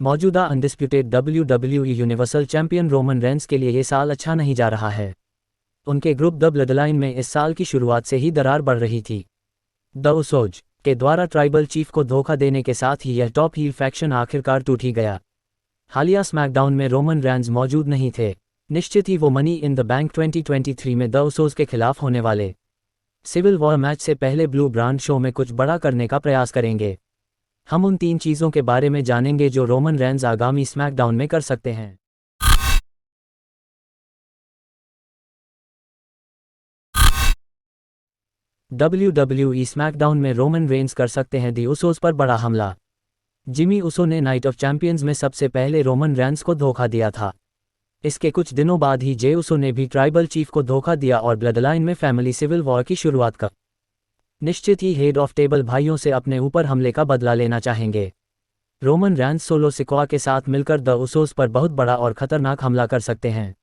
मौजूदा undisputed WWE universal champion Roman Reigns के लिए ये साल अच्छा नहीं जा रहा है। उनके ग्रुप द ब्लडलाइन में इस साल की शुरुआत से ही दरार बढ़ रही थी। द उसोज के द्वारा ट्राइबल चीफ को धोखा देने के साथ ही यह टॉप हील फैक्शन आखिरकार टूट ही गया। हालिया स्मैकडाउन में रोमन रेंस मौजूद नहीं थे। निश्चित ही वो मनी इन द बैंक 2023 में द उसोज के खिलाफ होने वाले सिविल वॉर मैच से पहले ब्लू ब्रांड शो में कुछ बड़ा करने का प्रयास करेंगे। हम उन 3 चीज़ों के बारे में जानेंगे जो रोमन रेंस आगामी स्मैकडाउन में कर सकते हैं। WWE स्मैकडाउन में रोमन रेंस कर सकते हैं दी उसोस पर बड़ा हमला। जिमी उसो ने नाइट ऑफ चैंपियंस में सबसे पहले रोमन रेंस को धोखा दिया था। इसके कुछ दिनों बाद ही जे उसो ने भी ट्राइबल चीफ को धोखा दिया और ब्लडलाइन में फैमिली सिविल वॉर की शुरुआत कर। निश्चित ही हेड ऑफ टेबल भाइयों से अपने ऊपर हमले का बदला लेना चाहेंगे। रोमन रेंस सोलो सिकोआ के साथ मिलकर द उसोस पर बहुत बड़ा और खतरनाक हमला कर सकते हैं।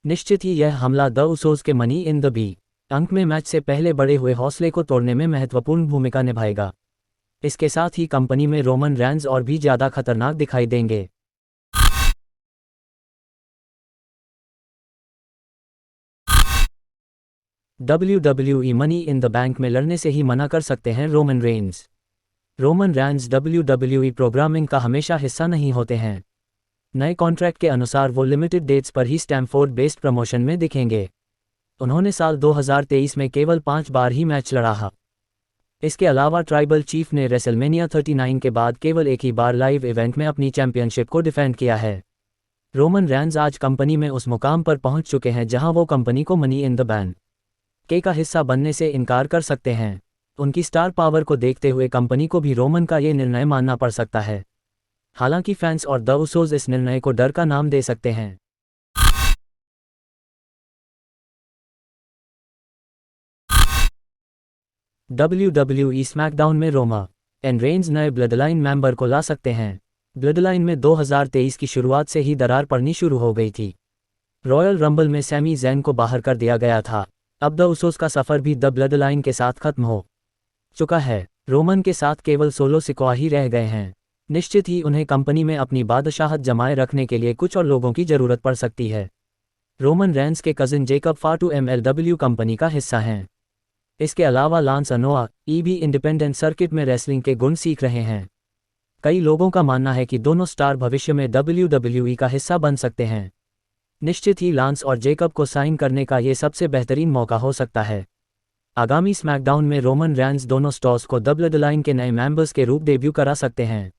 निश्चित ही यह हमला द उसोस के मनी इन द बी अंक में मैच से पहले बड़े हुए हौसले को तोड़ने में महत्वपूर्ण भूमिका निभाएगा। इसके साथ ही कंपनी में रोमन रेंस और भी ज़्यादा खतरनाक दिखाई देंगे। WWE money in the bank में लड़ने से ही मना कर सकते हैं Roman Reigns. Roman Reigns WWE programming का हमेशा हिस्सा नहीं होते हैं। नए कॉन्ट्रैक्ट के अनुसार वो लिमिटेड डेट्स पर ही स्टैमफोर्ड बेस्ड प्रमोशन में दिखेंगे। उन्होंने साल 2023 में केवल 5 बार ही मैच लड़ा। इसके अलावा ट्राइबल चीफ ने रेसलमेनिया 39 के बाद केवल एक ही बार लाइव इवेंट में अपनी चैंपियनशिप को डिफेंड किया है। रोमन रेंस आज कंपनी में उस मुकाम पर पहुंच चुके हैं जहां वो कंपनी को मनी इन द बैंक का हिस्सा बनने से इनकार कर सकते हैं। उनकी स्टार पावर को देखते हुए कंपनी को भी रोमन का ये निर्णय मानना पड़ सकता है। हालांकि फैंस और द उसोस इस निर्णय को डर का नाम दे सकते हैं। WWE स्मैकडाउन में रोमा एंड रेंस नए ब्लडलाइन मेंबर को ला सकते हैं। ब्लडलाइन में 2023 की शुरुआत से ही दरार पड़नी शुरू हो गई थी। रॉयल रंबल में सैमी ज़ैन को बाहर कर दिया गया था। अब द उसोस का सफ़र भी द ब्लडलाइन के साथ खत्म हो चुका है। रोमन के साथ केवल सोलो सिकोआ ही रह गए हैं। निश्चित ही उन्हें कंपनी में अपनी बादशाहत जमाए रखने के लिए कुछ और लोगों की ज़रूरत पड़ सकती है। रोमन रेंस के कज़िन जेकब फाटू MLW कंपनी का हिस्सा हैं। इसके अलावा लांस अनोआ भी इंडिपेंडेंट सर्किट में रेसलिंग के गुण सीख रहे हैं। कई लोगों का मानना है कि दोनों स्टार भविष्य में WWE का हिस्सा बन सकते हैं। निश्चित ही लांस और जेकब को साइन करने का ये सबसे बेहतरीन मौका हो सकता है। आगामी स्मैकडाउन में रोमन रेंस दोनों स्टॉर्स को द ब्लडलाइन के नए मेंबर्स के रूप डेब्यू करा सकते हैं।